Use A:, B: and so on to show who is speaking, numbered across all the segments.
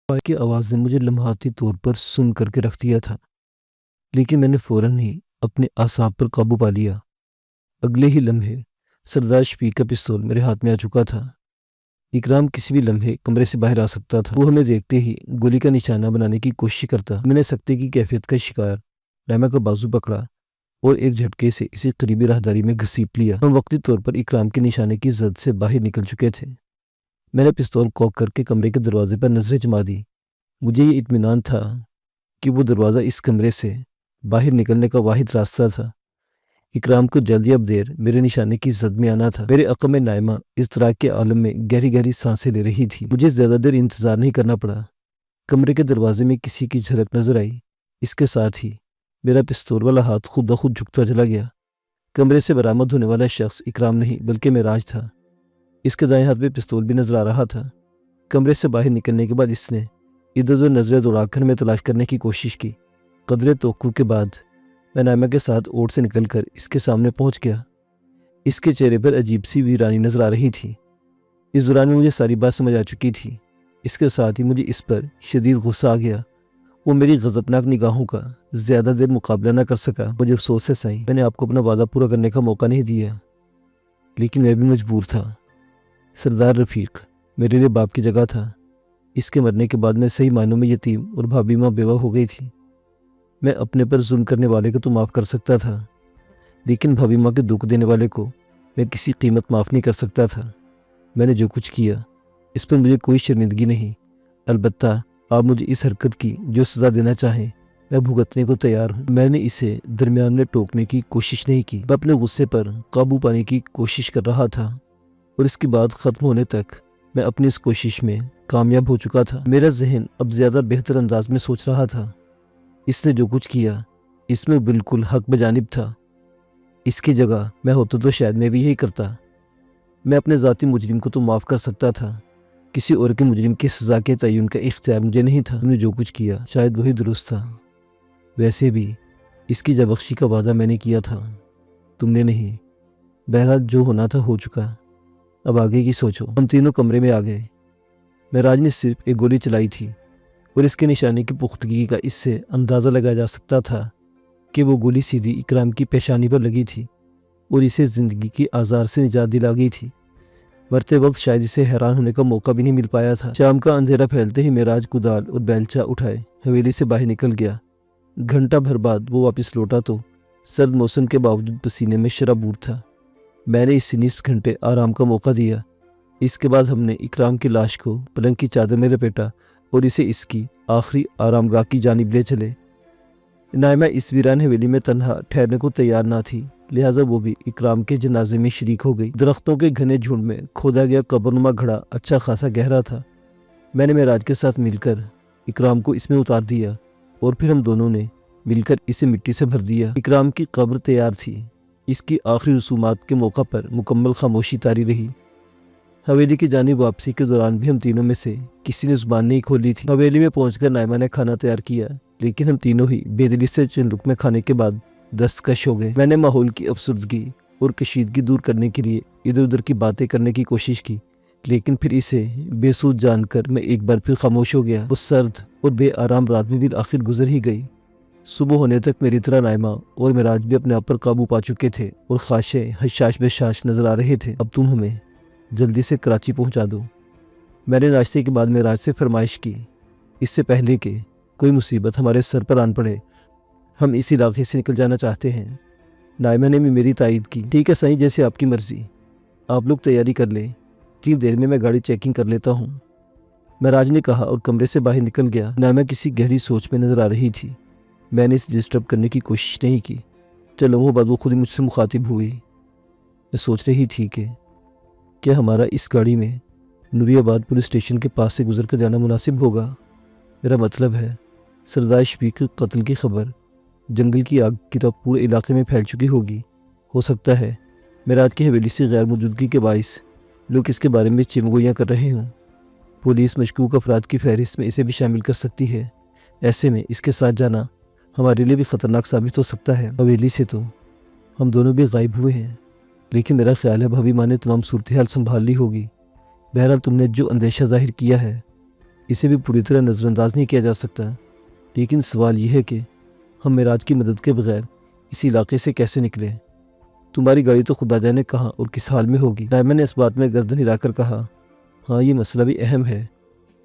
A: کی آواز نے مجھے لمحاتی طور پر سن کر کے رکھ دیا تھا، لیکن میں نے فوراً ہی اپنے اعصاب پر قابو پا لیا۔ اگلے ہی لمحے سردار شفیق کا پستول میرے ہاتھ میں آ چکا تھا۔ اکرام کسی بھی لمحے کمرے سے باہر آ سکتا تھا۔ وہ ہمیں دیکھتے ہی گولی کا نشانہ بنانے کی کوشش کرتا۔ میں نے سکتے کی کیفیت کا شکار نائمہ کا بازو پکڑا اور ایک جھٹکے سے اسے قریبی راہداری میں گھسیٹ لیا۔ ہم وقتی طور پر اکرام کے نشانے کی زد سے باہر نکل چکے تھے۔ میں نے پستول کوک کر کے کمرے کے دروازے پر نظریں جما دی۔ مجھے یہ اطمینان تھا کہ وہ دروازہ اس کمرے سے باہر نکلنے کا واحد راستہ تھا۔ اکرام کو جلد یا اب دیر میرے نشانے کی زد میں آنا تھا۔ میرے عقل میں نائمہ اضطراب کے عالم میں گہری گہری سانسیں لے رہی تھی۔ مجھے زیادہ دیر انتظار نہیں کرنا پڑا۔ کمرے کے دروازے میں کسی کی جھلک نظر آئی۔ اس کے ساتھ ہی میرا پستول والا ہاتھ خود بخود جھکتا چلا گیا۔ کمرے سے برآمد ہونے والا شخص اکرام نہیں بلکہ معراج تھا۔ اس کے دائیں ہاتھ میں پستول بھی نظر آ رہا تھا۔ کمرے سے باہر نکلنے کے بعد اس نے ادھر ادھر نظریں دوڑا کر میں تلاش کرنے کی کوشش کی۔ قدرے توقع کے بعد میں نائمہ کے ساتھ اوٹ سے نکل کر اس کے سامنے پہنچ گیا۔ اس کے چہرے پر عجیب سی ویرانی نظر آ رہی تھی۔ اس دوران میں مجھے ساری بات سمجھ آ چکی تھی۔ اس کے ساتھ ہی مجھے اس پر شدید غصہ آ گیا۔ وہ میری غضبناک نگاہوں کا زیادہ دیر مقابلہ نہ کر سکا۔ مجھے افسوس ہے سائیں، میں نے آپ کو اپنا وعدہ پورا کرنے کا موقع نہیں دیا، لیکن میں بھی مجبور تھا۔ سردار رفیق میرے لیے باپ کی جگہ تھا۔ اس کے مرنے کے بعد میں صحیح معنوں میں یتیم اور بھابھی ماں بیوہ ہو گئی تھی۔ میں اپنے پر ظلم کرنے والے کو تو معاف کر سکتا تھا، لیکن بھابھی ماں کے دکھ دینے والے کو میں کسی قیمت معاف نہیں کر سکتا تھا۔ میں نے جو کچھ کیا اس پر مجھے کوئی شرمندگی نہیں، البتہ آپ مجھے اس حرکت کی جو سزا دینا چاہیں میں بھگتنے کو تیار ہوں۔ میں نے اسے درمیان میں ٹوکنے کی کوشش نہیں کی۔ میں اپنے غصے پر قابو پانے کی کوشش کر رہا تھا اور اس کی بات ختم ہونے تک میں اپنی اس کوشش میں کامیاب ہو چکا تھا۔ میرا ذہن اب زیادہ بہتر انداز میں سوچ رہا تھا۔ اس نے جو کچھ کیا اس میں بالکل حق بجانب تھا۔ اس کی جگہ میں ہوتا تو شاید میں بھی یہی کرتا۔ میں اپنے ذاتی مجرم کو تو معاف کر سکتا تھا، کسی اور کے مجرم کی سزا کے تعین کا اختیار مجھے نہیں تھا۔ تم نے جو کچھ کیا شاید وہی درست تھا۔ ویسے بھی اس کی جاں بخشی کا وعدہ میں نے کیا تھا، تم نے نہیں۔ بہرحال جو ہونا تھا ہو چکا، اب آگے کی سوچو۔ ہم تینوں کمرے میں آ گئے۔ معراج نے صرف ایک گولی چلائی تھی اور اس کے نشانے کی پختگی کا اس سے اندازہ لگایا جا سکتا تھا کہ وہ گولی سیدھی اکرام کی پیشانی پر لگی تھی اور اسے زندگی کی آزار سے نجات دلا گئی تھی۔ مرتے وقت شاید اسے حیران ہونے کا موقع بھی نہیں مل پایا تھا۔ شام کا اندھیرا پھیلتے ہی معراج کدال اور بیلچہ اٹھائے حویلی سے باہر نکل گیا۔ گھنٹہ بھر بعد وہ واپس لوٹا تو سرد موسم کے باوجود پسینے میں شرابور تھا۔ میں نے اسے نصف گھنٹے آرام کا موقع دیا۔ اس کے بعد ہم نے اکرام کی لاش کو پلنگ کی چادر میں لپیٹا اور اسے اس کی آخری آرام گاہ کی جانب لے چلے۔ نائمہ اس ویران حویلی میں تنہا ٹھہرنے کو تیار نہ تھی، لہٰذا وہ بھی اکرام کے جنازے میں شریک ہو گئی۔ درختوں کے گھنے جھنڈ میں کھودا گیا قبرنما گھڑا اچھا خاصا گہرا تھا۔ میں نے معراج کے ساتھ مل کر اکرام کو اس میں اتار دیا اور پھر ہم دونوں نے مل کر اسے مٹی سے بھر دیا۔ اکرام کی قبر تیار تھی۔ اس کی آخری رسومات کے موقع پر مکمل خاموشی طاری رہی۔ حویلی کی جانب واپسی کے دوران بھی ہم تینوں میں سے کسی نے زبان نہیں کھولی تھی۔ حویلی میں پہنچ کر نائمہ نے کھانا تیار کیا، لیکن ہم تینوں ہی بے دلی سے چند لقمے کھانے کے بعد دستکش ہو گئے۔ میں نے ماحول کی افسردگی اور کشیدگی دور کرنے کے لیے ادھر ادھر کی باتیں کرنے کی کوشش کی، لیکن پھر اسے بے سود جان کر میں ایک بار پھر خاموش ہو گیا۔ وہ سرد اور بے آرام رات بھی بالآخر گزر ہی گئی۔ صبح ہونے تک میری طرح نائمہ اور معراج بھی اپنے آپ پر قابو پا چکے تھے اور خاشے حشاش بشاش نظر آ رہے تھے۔ اب تم ہمیں جلدی سے کراچی پہنچا دو۔ میں نے ناشتے کے بعد معراج سے فرمائش کی، اس سے پہلے کہ کوئی مصیبت ہمارے سر پر آن پڑے، ہم اس علاقے سے نکل جانا چاہتے ہیں۔ نائمہ نے بھی میری تائید کی۔ ٹھیک ہے سائیں، جیسے آپ کی مرضی، آپ لوگ تیاری کر لیں، 3 دیر میں گاڑی چیکنگ کر لیتا ہوں، معراج نے کہا اور کمرے سے باہر نکل گیا۔ نائمہ کسی گہری سوچ میں نظر آ رہی تھی۔ میں نے اسے ڈسٹرب کرنے کی کوشش نہیں کی۔ چند لمحوں بعد وہ خود ہی مجھ سے مخاطب ہوئی۔ میں سوچ رہی تھی کہ کیا ہمارا اس گاڑی میں نوری آباد پولیس اسٹیشن کے پاس سے گزر کر جانا مناسب ہوگا؟ میرا مطلب ہے سردار شفیق کے قتل کی خبر جنگل کی آگ کی طرح پورے علاقے میں پھیل چکی ہوگی۔ ہو سکتا ہے معراج کی حویلی سے غیر موجودگی کے باعث لوگ اس کے بارے میں چمگوئیاں کر رہے ہوں۔ پولیس مشکوک افراد کی فہرست میں اسے بھی شامل کر سکتی ہے۔ ایسے میں اس کے ساتھ جانا ہمارے لیے بھی خطرناک ثابت ہو سکتا ہے۔ حویلی سے تو ہم دونوں بھی غائب ہوئے ہیں، لیکن میرا خیال ہے بھابھی ماں نے تمام صورتحال سنبھال لی ہوگی۔ بہرحال تم نے جو اندیشہ ظاہر کیا ہے اسے بھی پوری طرح نظر انداز نہیں کیا جا سکتا، لیکن سوال یہ ہے کہ ہم معراج کی مدد کے بغیر اس علاقے سے کیسے نکلے؟ تمہاری گاڑی تو خدا جانے کہاں اور کس حال میں ہوگی۔ نائمہ نے اس بات میں گردن ہلا کر کہا، ہاں یہ مسئلہ بھی اہم ہے۔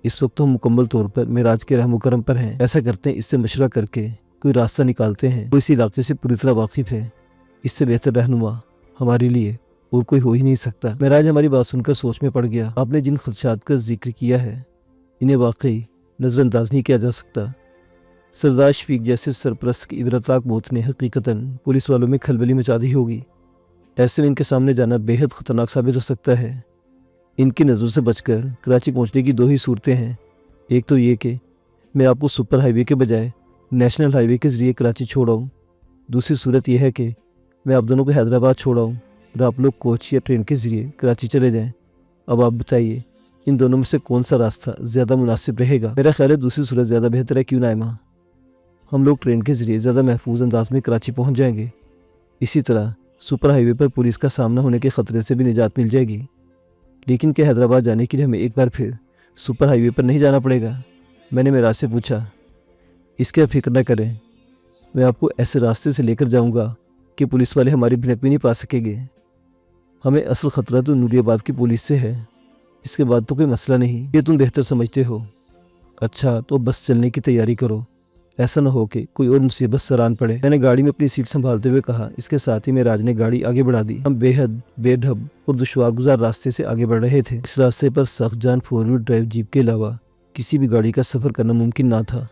A: اس وقت ہم مکمل طور پر معراج کے رحم و کرم پر ہیں۔ ایسا کرتے ہیں اس سے مشورہ کر کے کوئی راستہ نکالتے ہیں۔ وہ اس علاقے سے پوری طرح واقف ہے، اس سے بہتر رہنما ہمارے لیے اور کوئی ہو ہی نہیں سکتا۔ معراج ہماری بات سن کر سوچ میں پڑ گیا۔ آپ نے جن خدشات کا ذکر کیا ہے انہیں واقعی نظر انداز نہیں کیا جا سکتا۔ سردار شفیق جیسے سرپرست کی عبرتناک موت نے حقیقتاً پولیس والوں میں کھلبلی مچا دی ہوگی۔ ایسے میں ان کے سامنے جانا بے حد خطرناک ثابت ہو سکتا ہے۔ ان کی نظروں سے بچ کر کراچی پہنچنے کی دو ہی صورتیں ہیں۔ ایک تو یہ کہ میں آپ کو سپر ہائی وے کے بجائے نیشنل ہائی وے کے ذریعے کراچی چھوڑاؤں۔ دوسری صورت یہ ہے کہ میں آپ دونوں کو حیدرآباد چھوڑاؤں اور آپ لوگ کوچ یا ٹرین کے ذریعے کراچی چلے جائیں۔ اب آپ بتائیے ان دونوں میں سے کون سا راستہ زیادہ مناسب رہے گا؟ میرا خیال ہے دوسری صورت زیادہ بہتر ہے، کیوں نائمہ؟ ہم لوگ ٹرین کے ذریعے زیادہ محفوظ انداز میں کراچی پہنچ جائیں گے۔ اسی طرح سپر ہائی وے پر پولیس کا سامنا ہونے کے خطرے سے بھی نجات مل جائے گی۔ لیکن کیا حیدرآباد جانے کے لیے ہمیں ایک بار پھر سپر ہائی وے پر نہیں جانا پڑے گا؟ میں نے معراج سے پوچھا۔ اس کی فکر نہ کریں، میں آپ کو ایسے راستے سے لے کر جاؤں گا کہ پولیس والے ہماری بھنک بھی نہیں پا سکیں گے۔ ہمیں اصل خطرہ تو نوری آباد کی پولیس سے ہے، اس کے بعد تو کوئی مسئلہ نہیں، یہ تم بہتر سمجھتے ہو۔ اچھا تو بس چلنے کی تیاری کرو، ایسا نہ ہو کہ کوئی اور مصیبت سران پڑے، میں نے گاڑی میں اپنی سیٹ سنبھالتے ہوئے کہا۔ اس کے ساتھ ہی معراج نے گاڑی آگے بڑھا دی۔ ہم بے حد بے ڈھب اور دشوار گزار راستے سے آگے بڑھ رہے تھے۔ اس راستے پر سخت جان 4 وہیل ڈرائیو جیپ کے علاوہ کسی بھی گاڑی کا سفر کرنا ممکن نہ تھا۔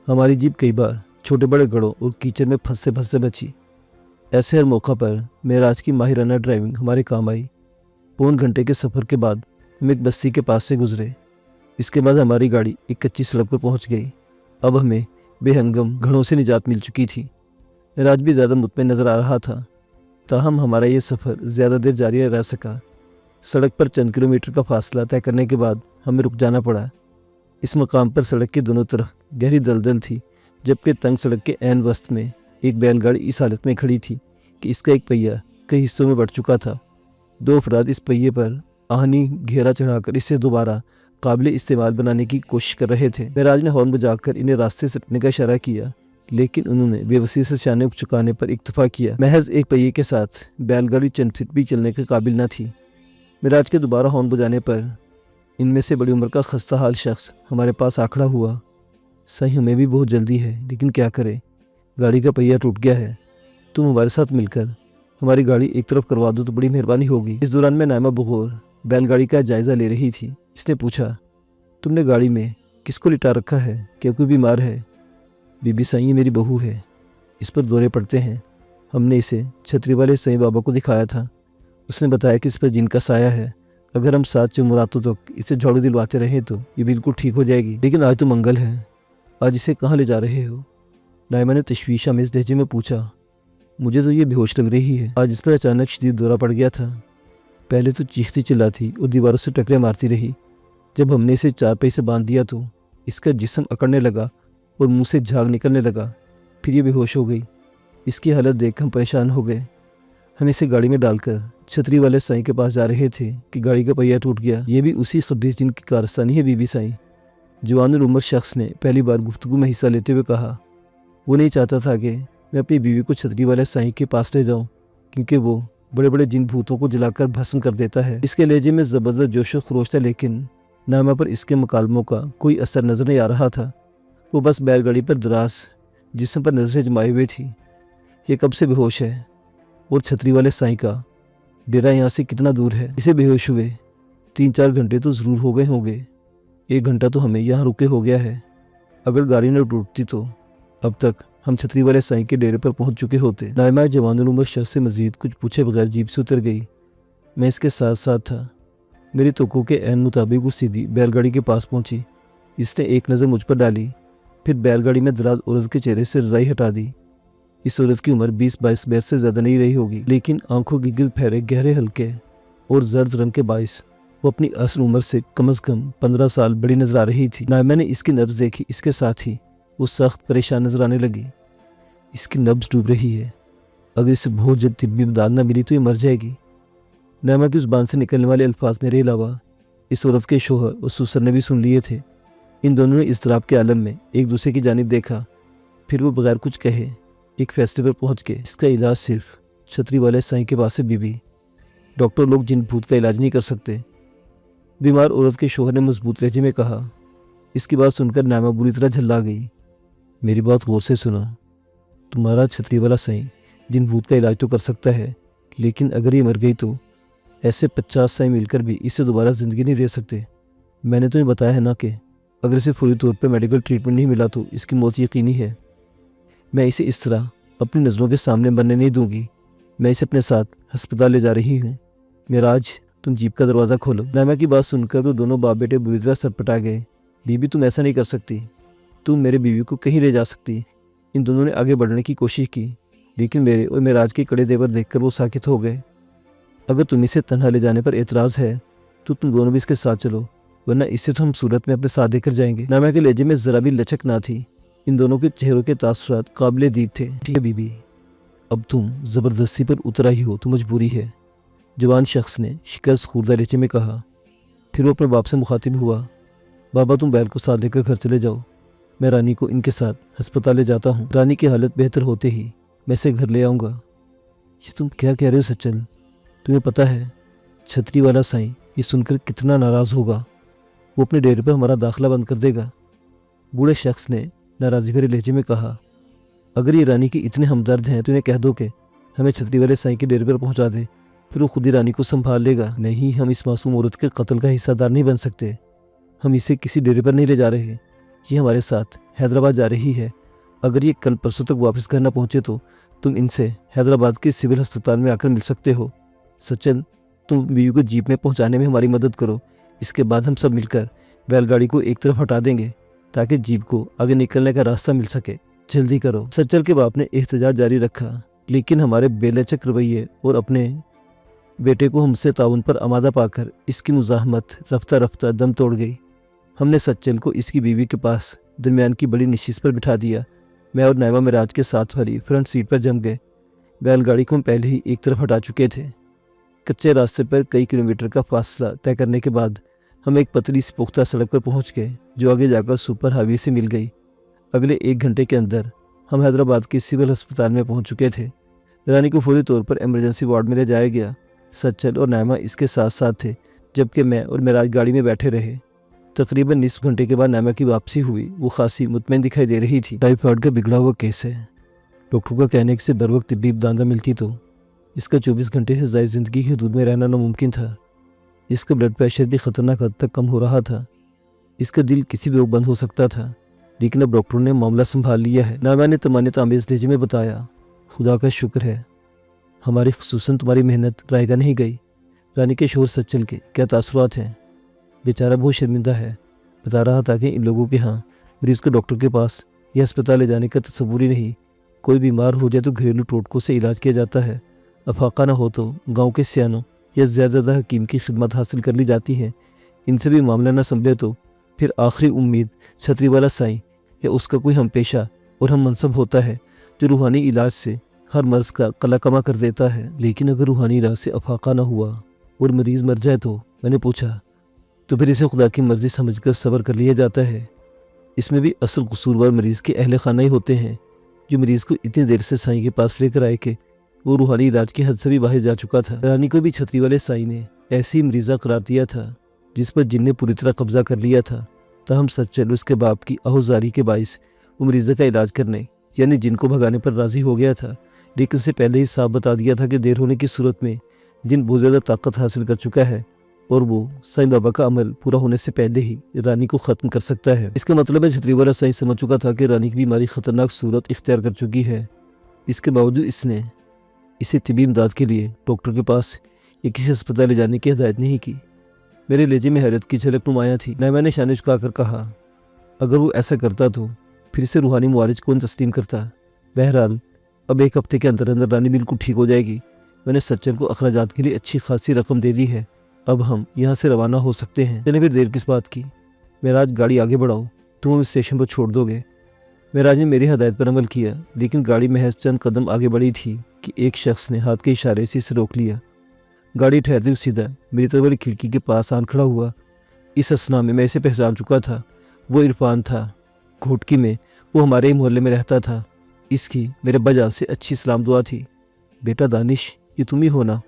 A: ہماری جیپ کئی بار چھوٹے بڑے گڑھوں اور کیچڑ میں پھنسے پھنسے بچی۔ ایسے ہر موقع پر معراج کی ماہرانہ ڈرائیونگ ہمارے کام آئی۔ پون گھنٹے کے سفر کے بعد ہم ایک بستی کے پاس سے گزرے۔ اس کے بعد ہماری گاڑی ایک کچی سڑک پر پہنچ گئی۔ اب ہمیں بے ہنگم گھڑوں سے نجات مل چکی تھی۔ معراج بھی زیادہ مطمئن نظر آ رہا تھا، تاہم ہمارا یہ سفر زیادہ دیر جاری نہ رہ سکا۔ سڑک پر چند کلومیٹر کا فاصلہ طے کرنے کے بعد ہمیں رک جانا پڑا۔ اس مقام پر سڑک کے دونوں طرف گہری دلدل تھی، جبکہ تنگ سڑک کے عین وسط میں ایک بیل گاڑی اس حالت میں کھڑی تھی کہ اس کا ایک پہیہ کئی حصوں میں بڑھ چکا تھا۔ 2 افراد اس پہیے پر آہنی گھیرا چڑھا کر اسے دوبارہ قابل استعمال بنانے کی کوشش کر رہے تھے۔ معراج نے ہارن بجا کر انہیں راستے سے ہٹنے کا اشارہ کیا، لیکن انہوں نے بے وسیع سے شانے چکانے پر اکتفا کیا۔ محض ایک پہیے کے ساتھ بیل گاڑی چند فٹ بھی چلنے کے قابل نہ تھی۔ معراج کے دوبارہ ہارن بجانے پر ان میں سے بڑی عمر کا خستہ حال شخص ہمارے پاس آ کھڑا ہوا۔ صحیح ہمیں بھی بہت جلدی ہے، لیکن کیا کرے، گاڑی کا پہیہ ٹوٹ گیا ہے۔ تم ہمارے ساتھ مل کر ہماری گاڑی ایک طرف کروا دو تو بڑی مہربانی ہوگی۔ اس دوران میں نائمہ بغور بیل گاڑی کا جائزہ لے رہی تھی۔ اس نے پوچھا، تم نے گاڑی میں کس کو لٹا رکھا ہے؟ کیا کوئی بیمار ہے؟ بی بی سائیں میری بہو ہے، اس پر دورے پڑتے ہیں۔ ہم نے اسے چھتری والے سائیں بابا کو دکھایا تھا۔ اس نے بتایا کہ اس پر جن کا سایہ ہے، اگر ہم 7 جمعراتوں تک اسے جھاڑو دلواتے رہیں تو یہ بالکل ٹھیک ہو جائے گی۔ لیکن آج تو منگل ہے، آج اسے کہاں لے جا رہے ہو؟ نائمہ نے تشویش آمیز لہجے میں پوچھا۔ مجھے تو یہ بے ہوش لگ رہی ہے، آج اس پر اچانک شدید دورہ پڑ گیا تھا۔ پہلے تو چیختی چلاتی اور دیواروں سے ٹکرے مارتی رہی۔ جب ہم نے اسے 4 پہی سے باندھ دیا تو اس کا جسم اکڑنے لگا اور منہ سے جھاگ نکلنے لگا، پھر یہ بے ہوش ہو گئی۔ اس کی حالت دیکھ ہم پریشان ہو گئے۔ ہم اسے گاڑی میں ڈال کر چھتری والے سائیں کے پاس جا رہے تھے کہ گاڑی کا پہیہ ٹوٹ گیا۔ یہ بھی اسی خبیث جن کی کارستانی ہے بی بی سائیں، جوان العمر شخص نے پہلی بار گفتگو میں حصہ لیتے ہوئے کہا۔ وہ نہیں چاہتا تھا کہ میں اپنی بیوی کو چھتری والے سائیں کے پاس لے جاؤں، کیونکہ وہ بڑے بڑے جن بھوتوں کو جلا کر بھسم کر دیتا ہے۔ اس کے لہجے میں زبردست جوش و خروش تھا، لیکن نائمہ پر اس کے مکالموں کا کوئی اثر نظر نہیں آ رہا تھا۔ وہ بس بیل گاڑی پر دراز جسم پر نظریں جمائے ہوئے تھی۔ یہ کب سے بے ہوش ہے؟ اور چھتری والے سائیں کا ڈیرا یہاں سے کتنا دور ہے؟ اسے بے ہوش ہوئے 3-4 گھنٹے تو ضرور ہو گئے ہوں گے۔ 1 گھنٹہ تو ہمیں یہاں رکے ہو گیا ہے۔ اگر گاڑی نہ ٹوٹتی تو اب تک ہم چھتری والے سائیں کے ڈیرے پر پہنچ چکے ہوتے۔ نائمہ جوان العمر شخص سے مزید کچھ پوچھے بغیر جیپ سے اتر گئی۔ میں اس کے ساتھ ساتھ تھا۔ میری توقع کے عین مطابق وہ سیدھی بیل گاڑی کے پاس پہنچی۔ اس نے ایک نظر مجھ پر ڈالی، پھر بیل گاڑی میں دراز عورت کے چہرے سے رضائی ہٹا دی۔ اس عورت کی عمر 20-22 برس سے زیادہ نہیں رہی ہوگی، لیکن آنکھوں کے گرد پھیرے گہرے ہلکے اور زرد رنگ کے باعث وہ اپنی اصل عمر سے کم از کم 15 سال بڑی نظر آ رہی تھی۔ نائمہ نے اس کی نبض دیکھی، اس کے ساتھ ہی وہ سخت پریشان نظر آنے لگی۔ اس کی نبض ڈوب رہی ہے، اگر اسے بہت جلد طبی امداد نہ ملی تو یہ مر جائے گی۔ نائمہ کی زبان سے نکلنے والے الفاظ میرے علاوہ اس عورت کے شوہر اور سسر نے بھی سن لیے تھے۔ ان دونوں نے اضطراب کے عالم میں ایک دوسرے کی جانب دیکھا، پھر وہ بغیر کچھ کہے ایک فیصلے پر پہنچ گئے۔ اس کا علاج صرف چھتری والے سائیں کے پاس ہے بی بی۔ ڈاکٹر لوگ جن بھوت کا علاج نہیں کر سکتے، بیمار عورت کے شوہر نے مضبوط لہجے میں کہا۔ اس کی بات سن کر نائمہ بری طرح جھلا گئی۔ میری بات غور سے سنا، تمہارا چھتری والا سائیں جن بھوت کا علاج تو کر سکتا ہے، لیکن اگر یہ مر گئی تو ایسے 50 سائیں مل کر بھی اسے دوبارہ زندگی نہیں دے سکتے۔ میں نے تمہیں بتایا ہے نا کہ اگر اسے فوری طور پر میڈیکل ٹریٹمنٹ نہیں ملا تو اس کی موت یقینی ہے۔ میں اسے اس طرح اپنی نظروں کے سامنے مرنے نہیں دوں گی۔ میں اسے اپنے ساتھ ہسپتال لے جا رہی ہوں۔ معراج، تم جیپ کا دروازہ کھولو۔ نائمہ کی بات سن کر وہ دونوں باپ بیٹے بری طرح سرپٹا گئے۔ بی بی، تم ایسا نہیں کر سکتی، تم میرے بیوی کو کہیں لے جا سکتی۔ ان دونوں نے آگے بڑھنے کی کوشش کی، لیکن میرے اور معراج کے کڑے زیور دیکھ کر وہ ساکت ہو گئے۔ اگر تم اسے تنہا لے جانے پر اعتراض ہے تو تم دونوں بھی اس کے ساتھ چلو، ورنہ اسے تو ہم صورت میں اپنے ساتھ دے کر جائیں گے۔ نائمہ کے لہجے میں ذرا بھی لچک نہ تھی۔ ان دونوں کے چہروں کے تاثرات قابل دید تھے۔ ٹھیک ہے بی بی، اب تم زبردستی پر اتر آئی ہو تو مجبوری ہے، جوان شخص نے شکست خوردہ لہجے میں کہا۔ پھر وہ اپنے باپ سے مخاطب ہوا۔ بابا، تم بیل کو ساتھ لے کر گھر چلے جاؤ، میں رانی کو ان کے ساتھ ہسپتال لے جاتا ہوں۔ رانی کی حالت بہتر ہوتے ہی میں اسے گھر لے آؤں گا۔ یہ تم کیا کہہ رہے ہو سچل؟ تمہیں پتہ ہے چھتری والا سائیں یہ سن کر کتنا ناراض ہوگا؟ وہ اپنے ڈیرے پر ہمارا داخلہ بند کر دے گا۔ بوڑھے شخص نے ناراضی بھرے لہجے میں کہا۔ اگر یہ رانی کی اتنے ہمدرد ہیں تو انہیں کہہ دو کہ ہمیں چھتری والے سائیں کے ڈیرے پر پہنچا دے، پھر وہ خود ہی رانی کو سنبھال لے گا۔ نہیں، ہم اس معصوم عورت کے قتل کا حصہ دار نہیں بن سکتے۔ ہم اسے کسی ڈیرے پر نہیں لے جا رہے، یہ ہمارے ساتھ حیدرآباد جا رہی ہے۔ اگر یہ کل پرسوں تک واپس گھر نہ پہنچے تو تم ان سے حیدرآباد کے سول ہسپتال میں آ کر مل سکتے ہو۔ سچل، تم بیوی کو جیپ میں پہنچانے میں ہماری مدد کرو، اس کے بعد ہم سب مل کر بیل گاڑی کو ایک طرف ہٹا دیں گے تاکہ جیپ کو آگے نکلنے کا راستہ مل سکے۔ جلدی کرو۔ سچل کے باپ نے احتجاج جاری رکھا، لیکن ہمارے بے لچک رویے اور اپنے بیٹے کو ہم سے تعاون پر آمادہ پا کر اس کی مزاحمت رفتہ رفتہ دم توڑ گئی۔ ہم نے سچل کو اس کی بیوی کے پاس درمیان کی بڑی نشست پر بٹھا دیا۔ میں اور نائمہ معراج کے ساتھ والی فرنٹ سیٹ پر جم گئے۔ بیل گاڑی کو ہم پہلے ہی ایک طرف ہٹا چکے تھے۔ کچے راستے پر کئی کلومیٹر کا فاصلہ طے کرنے کے بعد ہم ایک پتلی سی پختہ سڑک پر پہنچ گئے جو آگے جا کر سپر ہائی وے سے مل گئی۔ اگلے 1 گھنٹے کے اندر ہم حیدرآباد کے سول ہسپتال میں پہنچ چکے تھے۔ رانی کو فوری طور پر ایمرجنسی وارڈ میں لے جایا گیا۔ سچل اور نائمہ اس کے ساتھ ساتھ تھے، جبکہ میں اور معراج گاڑی میں بیٹھے رہے۔ تقریباً نصف گھنٹے کے بعد نائمہ کی واپسی ہوئی۔ وہ خاصی مطمئن دکھائی دے رہی تھی۔ ٹائیفائڈ کا بگڑا ہوا کیس ہے، ڈاکٹر کا کہنے سے بر وقت طبی امداد ملتی تو اس کا 24 گھنٹے سے زائد زندگی کی حدود میں رہنا ناممکن تھا۔ اس کا بلڈ پریشر بھی خطرناک حد تک کم ہو رہا تھا۔ اس کا دل کسی بھی وقت بند ہو سکتا تھا، لیکن اب ڈاکٹروں نے معاملہ سنبھال لیا ہے۔ نائمہ نے تمانیت آمیز لہجے میں بتایا۔ خدا کا شکر ہے، ہماری خصوصاً تمہاری محنت رائے گاہ نہیں گئی۔ رانی کے شوہر سچل کے کیا تاثرات ہیں؟ بیچارہ بہت شرمندہ ہے، بتا رہا تھا کہ ان لوگوں کے ہاں مریض کو ڈاکٹر کے پاس یا ہسپتال لے جانے کا تصور ہی نہیں۔ کوئی بیمار ہو جائے تو گھریلو ٹوٹکوں سے علاج کیا جاتا ہے، افاقہ نہ ہو تو گاؤں کے سیانوں یا زیادہ حکیم کی خدمت حاصل کر لی جاتی ہے۔ ان سے بھی معاملہ نہ سنبھلے تو پھر آخری امید چھتری والا سائیں یا اس کا کوئی ہم پیشہ اور ہم منصب ہوتا ہے جو روحانی علاج سے ہر مرض کا قلع کما کر دیتا ہے۔ لیکن اگر روحانی علاج سے افاقہ نہ ہوا اور مریض مر جائے تو میں نے پوچھا تو پھر اسے خدا کی مرضی سمجھ کر صبر کر لیا جاتا ہے۔ اس میں بھی اصل قصوروار مریض کے اہل خانہ ہی ہوتے ہیں جو مریض کو اتنی دیر سے سائیں کے پاس لے کر آئے کہ وہ روحانی علاج کی حد سے بھی باہر جا چکا تھا۔ رانی کو بھی چھتری والے سائیں نے ایسی مریضہ قرار دیا تھا جس پر جن نے پوری طرح قبضہ کر لیا تھا۔ تاہم سچل اس کے باپ کی آہوزاری کے باعث وہ مریضہ کا علاج کرنے یعنی جن کو بھگانے پر راضی ہو گیا تھا، لیکن اسے پہلے ہی صاف بتا دیا تھا کہ دیر ہونے کی صورت میں جن بہت زیادہ طاقت حاصل کر چکا ہے اور وہ سائیں بابا کا عمل پورا ہونے سے پہلے ہی رانی کو ختم کر سکتا ہے۔ اس کا مطلب ہے چھتری والا سائیں سمجھ چکا تھا کہ رانی کی بیماری خطرناک صورت اختیار کر چکی ہے۔ اس کے باوجود اس نے اسے طبی امداد کے لیے ڈاکٹر کے پاس یا کسی ہسپتال لے جانے کی ہدایت نہیں کی۔ میرے لہجے میں حیرت کی جھلک نمایاں تھی۔ نائمہ نے شانے جھکا کر کہا، اگر وہ ایسا کرتا تو پھر اسے روحانی معالج کون تسلیم کرتا؟ بہرحال اب 1 ہفتے کے اندر اندر رانی بالکل ٹھیک ہو جائے گی۔ میں نے سچل کو اخراجات کے لیے اچھی خاصی رقم دے دی ہے، اب ہم یہاں سے روانہ ہو سکتے ہیں۔ چلیں پھر دیر کس بات کی، معراج گاڑی آگے بڑھاؤ، تم ہم اسٹیشن پر چھوڑ دو گے۔ معراج نے میری ہدایت پر عمل کیا، لیکن گاڑی محض چند قدم آگے بڑھی تھی کہ ایک شخص نے ہاتھ کے اشارے سے اسے روک لیا۔ گاڑی ٹھہرتے سیدھا میری طرف والی کھڑکی کے پاس آن کھڑا ہوا۔ اس اثنا میں اسے پہچان چکا تھا۔ وہ عرفان تھا، گھوٹکی میں، وہ ہمارے ہی محلے میں رہتا تھا۔ اس کی میرے ابا جان سے اچھی سلام دعا تھی۔ بیٹا دانش، یہ تم ہی ہو نا؟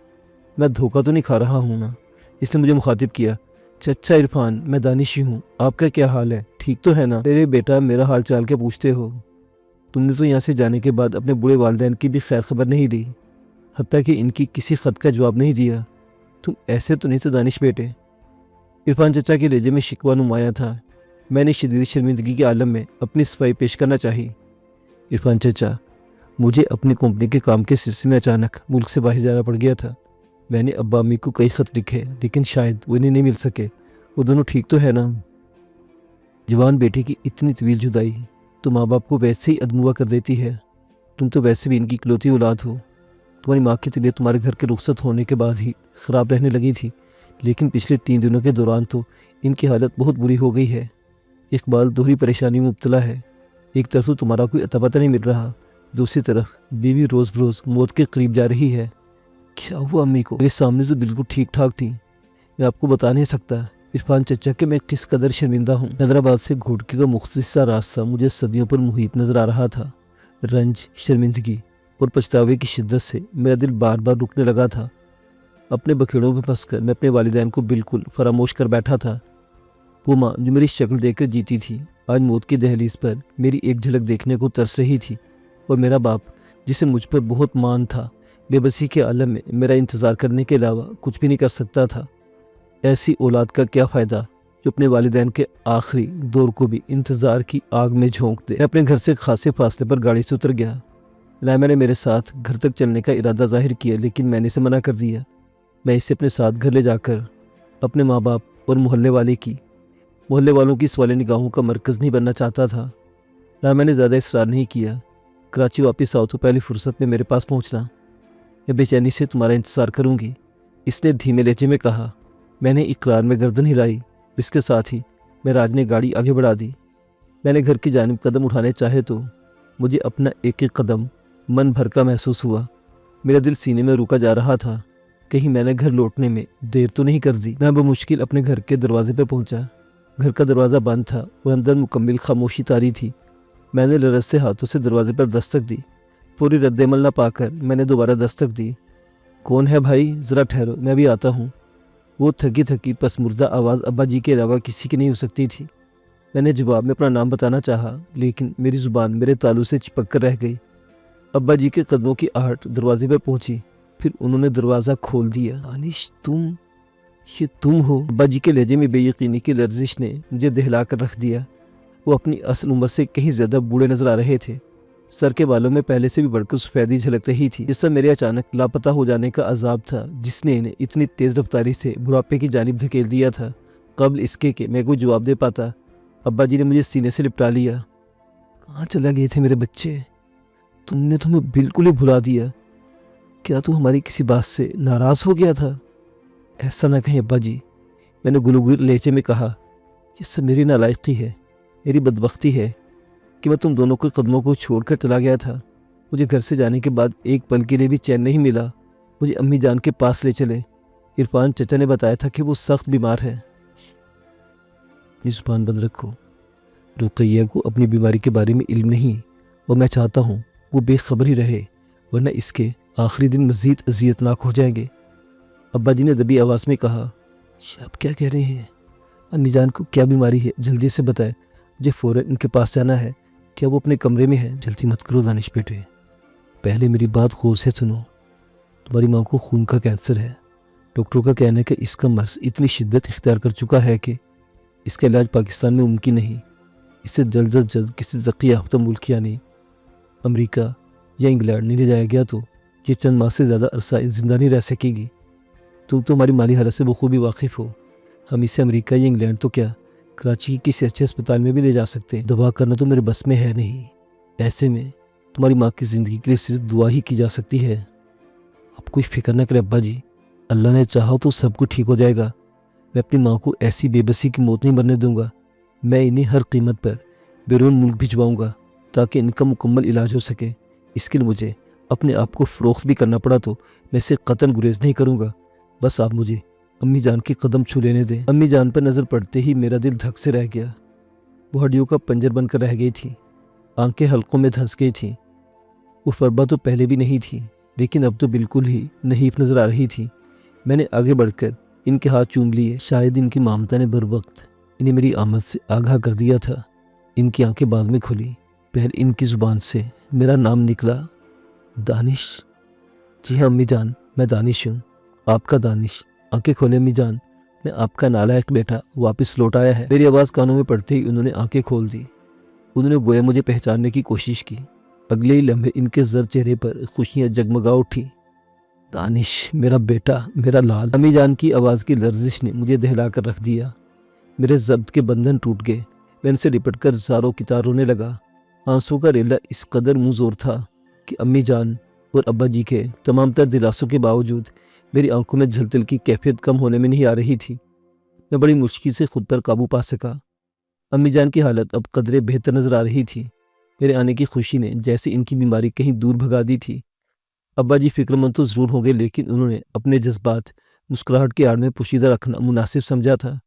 A: میں دھوکہ تو نہیں کھا رہا ہوں نا؟ اس نے مجھے مخاطب کیا۔ چچا عرفان، میں دانش ہی ہوں، آپ کا کیا حال ہے؟ ٹھیک تو ہے نا؟ میرے بیٹا میرا حال چال کے پوچھتے ہو؟ تم نے تو یہاں سے جانے کے بعد اپنے بوڑھے والدین کی بھی خیر خبر نہیں لی، حتیٰ کہ ان کی کسی خط کا جواب نہیں دیا۔ تم ایسے تو نہیں تھے دانش بیٹے؟ عرفان چچا کے لہجے میں شکوہ نمایاں تھا۔ میں نے شدید شرمندگی کے عالم میں اپنی صفائی پیش کرنا چاہی۔ عرفان چچا، مجھے اپنی کمپنی کے کام کے سلسلے میں اچانک ملک سے باہر جانا پڑ گیا تھا۔ میں نے ابا امی کو کئی خط لکھے، لیکن شاید وہ انہیں نہیں مل سکے۔ وہ دونوں ٹھیک تو ہے نا؟ جوان بیٹے کی اتنی طویل جدائی تو ماں باپ کو ویسے ہی ادموا کر دیتی ہے۔ تم تو ویسے بھی ان کی اکلوتی اولاد ہو۔ تمہاری ماں کی طبیعت تمہارے گھر کے رخصت ہونے کے بعد ہی خراب رہنے لگی تھی، لیکن پچھلے 3 دنوں کے دوران تو ان کی حالت بہت بری ہو گئی ہے۔ اقبال دوہری پریشانی میں مبتلا ہے۔ ایک طرف تو تمہارا کوئی عطا پتہ نہیں مل رہا، دوسری طرف بیوی روز بروز موت کے قریب جا رہی ہے۔ کیا ہوا امی کو؟ میرے سامنے تو بالکل ٹھیک ٹھاک تھی، میں آپ کو بتا نہیں سکتا عرفان چچا کہ میں کس قدر شرمندہ ہوں۔ حیدرآباد سے گھوٹکی کا مختصر راستہ مجھے صدیوں پر محیط نظر آ رہا تھا۔ رنج، شرمندگی اور پچھتاوے کی شدت سے میرا دل بار بار رکنے لگا تھا۔ اپنے بکھیڑوں میں پھنس کر میں اپنے والدین کو بالکل فراموش کر بیٹھا تھا۔ وہ ماں جو میری شکل دیکھ کر جیتی تھی، آج موت کی دہلیز پر میری ایک جھلک دیکھنے کو ترس رہی تھی، اور میرا باپ جسے مجھ پر بہت مان تھا، بے بسی کے عالم میں میرا انتظار کرنے کے علاوہ کچھ بھی نہیں کر سکتا تھا۔ ایسی اولاد کا کیا فائدہ جو اپنے والدین کے آخری دور کو بھی انتظار کی آگ میں جھونک دے۔ میں اپنے گھر سے خاصے فاصلے پر گاڑی سے اتر گیا۔ لائمہ نے میرے ساتھ گھر تک چلنے کا ارادہ ظاہر کیا، لیکن میں نے اسے منع کر دیا۔ میں اسے اپنے ساتھ گھر لے جا کر اپنے ماں باپ اور محلے والوں کی اس والے نگاہوں کا مرکز نہیں بننا چاہتا تھا۔ لائمہ نے زیادہ اصرار نہیں کیا۔ کراچی واپس آؤ تو پہلی فرصت میں میرے پاس پہنچنا، میں بے چینی سے تمہارا انتظار کروں گی، اس نے دھیمے لہجے میں کہا۔ میں نے اقرار میں گردن ہلائی، اس کے ساتھ ہی معراج نے گاڑی آگے بڑھا دی۔ میں نے گھر کی جانب قدم اٹھانے چاہے تو مجھے اپنا ایک ایک قدم من بھر کا محسوس ہوا۔ میرا دل سینے میں رکا جا رہا تھا، کہیں میں نے گھر لوٹنے میں دیر تو نہیں کر دی۔ میں بمشکل اپنے گھر کے دروازے پہ پہنچا۔ گھر کا دروازہ بند تھا اور اندر مکمل خاموشی طاری تھی۔ میں نے لرزتے ہاتھوں سے دروازے پر دستک دی۔ پوری رد عمل نہ پا کر میں نے دوبارہ دستک دی۔ کون ہے بھائی؟ ذرا ٹھہرو، میں بھی آتا ہوں۔ وہ تھکی تھکی پسمردہ آواز ابا جی کے علاوہ کسی کی نہیں ہو سکتی تھی۔ میں نے جواب میں اپنا نام بتانا چاہا، لیکن میری زبان میرے تالو سے چپک کر رہ گئی۔ ابا جی کے قدموں کی آہٹ دروازے پر پہنچی، پھر انہوں نے دروازہ کھول دیا۔ دانش، یہ تم ہو؟ ابا جی کے لہجے میں بے یقینی کی لرزش نے مجھے دہلا کر رکھ دیا۔ وہ اپنی اصل عمر سے کہیں زیادہ بوڑھے نظر آ رہے تھے۔ سر کے بالوں میں پہلے سے بھی بڑھ کر سفیدی جھلک رہی تھی، جس سے میرے اچانک لاپتہ ہو جانے کا عذاب تھا، جس نے انہیں اتنی تیز رفتاری سے بڑھاپے کی جانب دھکیل دیا تھا۔ قبل اس کے کہ میں کوئی جواب دے پاتا، ابا جی نے مجھے سینے سے لپٹا لیا۔ کہاں چلا گئے تھے میرے بچے؟ تم نے تو ہمیں بالکل ہی بھلا دیا۔ کیا تو ہماری کسی بات سے ناراض ہو گیا تھا؟ ایسا نہ کہیں ابا جی، میں نے گلوگر لہجے میں کہا۔ یہ سب میری نالائقی ہے، میری بدبختی ہے کہ میں تم دونوں کے قدموں کو چھوڑ کر چلا گیا تھا۔ مجھے گھر سے جانے کے بعد ایک پل کے لیے بھی چین نہیں ملا۔ مجھے امی جان کے پاس لے چلے۔ عرفان چچا نے بتایا تھا کہ وہ سخت بیمار ہے۔ اپنی زبان بند رکھو۔ رقیہ کو اپنی بیماری کے بارے میں علم نہیں، اور میں چاہتا ہوں وہ بے خبر ہی رہے، ورنہ اس کے آخری دن مزید اذیتناک ہو جائیں گے۔ ابا جی نے دبی آواز میں کہا۔ آپ کیا کہہ رہے ہیں؟ امی جان کو کیا بیماری ہے؟ جلدی سے بتائے، مجھے فوراً ان کے پاس جانا ہے۔ کیا وہ اپنے کمرے میں ہے؟ جلدی مت کرو دانش بیٹے، پہلے میری بات غور سے سنو۔ تمہاری ماں کو خون کا کینسر ہے۔ ڈاکٹروں کا کہنا ہے کہ اس کا مرض اتنی شدت اختیار کر چکا ہے کہ اس کا علاج پاکستان میں ممکن نہیں۔ اسے جلد از جلد کسی ذکی یافتہ ملک یعنی امریکہ یا انگلینڈ نہیں لے جایا گیا تو یہ چند ماہ سے زیادہ عرصہ زندہ نہیں رہ سکے گی۔ تم تو ہماری مالی حالت سے بخوبی واقف ہو۔ ہم اسے امریکہ یا انگلینڈ تو کیا، کراچی کی کسی اچھے اسپتال میں بھی لے جا سکتے ہیں۔ دوا کرنا تو میرے بس میں ہے نہیں۔ ایسے میں تمہاری ماں کی زندگی کے لیے صرف دعا ہی کی جا سکتی ہے۔ اب کوئی فکر نہ کرے ابا جی، اللہ نے چاہا تو سب کچھ ٹھیک ہو جائے گا۔ میں اپنی ماں کو ایسی بے بسی کی موت نہیں مرنے دوں گا۔ میں انہیں ہر قیمت پر بیرون ملک بھجواؤں گا تاکہ ان کا مکمل علاج ہو سکے۔ اس کے لیے مجھے اپنے آپ کو فروخت بھی کرنا پڑا تو میں اسے قطعاً گریز نہیں کروں گا۔ بس آپ مجھے امی جان کے قدم چھو لینے دیں۔ امی جان پر نظر پڑتے ہی میرا دل دھک سے رہ گیا۔ وہ ہڈیوں کا پنجر بن کر رہ گئی تھی، آنکھیں حلقوں میں دھنس گئی تھیں۔ وہ فربا تو پہلے بھی نہیں تھی، لیکن اب تو بالکل ہی نحیف نظر آ رہی تھی۔ میں نے آگے بڑھ کر ان کے ہاتھ چوم لیے۔ شاید ان کی مامتا نے بر وقت انہیں میری آمد سے آگاہ کر دیا تھا۔ ان کی آنکھیں بعد میں کھلی۔ پہلے ان کی زبان سے میرا نام نکلا، دانش۔ جی ہاں امی جان، میں دانش ہوں، آپ کا دانش۔ آنکھیں کھولے امی جان، میں آپ کا نالائق بیٹا واپس لوٹ آیا ہے۔ میری آواز کانوں میں پڑتے ہی انہوں نے آنکھیں کھول دی۔ انہوں نے گویا مجھے پہچاننے کی کوشش کی۔ اگلے ہی لمحے ان کے زرد چہرے پر خوشیاں جگمگا اٹھی۔ دانش، میرا بیٹا، میرا لال۔ امی جان کی آواز کی لرزش نے مجھے دہلا کر رکھ دیا۔ میرے ضبط کے بندھن ٹوٹ گئے۔ میں ان سے لپٹ کر زاروں کی طرح رونے لگا۔ آنسوں کا ریلا اس قدر منہ زور تھا کہ امی جان اور ابا جی کے تمام تر دلاسوں کے باوجود میری آنکھوں میں جھلتل کی کیفیت کم ہونے میں نہیں آ رہی تھی۔ میں بڑی مشکل سے خود پر قابو پا سکا۔ امی جان کی حالت اب قدرے بہتر نظر آ رہی تھی۔ میرے آنے کی خوشی نے جیسے ان کی بیماری کہیں دور بھگا دی تھی۔ ابا جی فکر مند تو ضرور ہوں گے، لیکن انہوں نے اپنے جذبات مسکراہٹ کے آڑ میں پوشیدہ رکھنا مناسب سمجھا تھا۔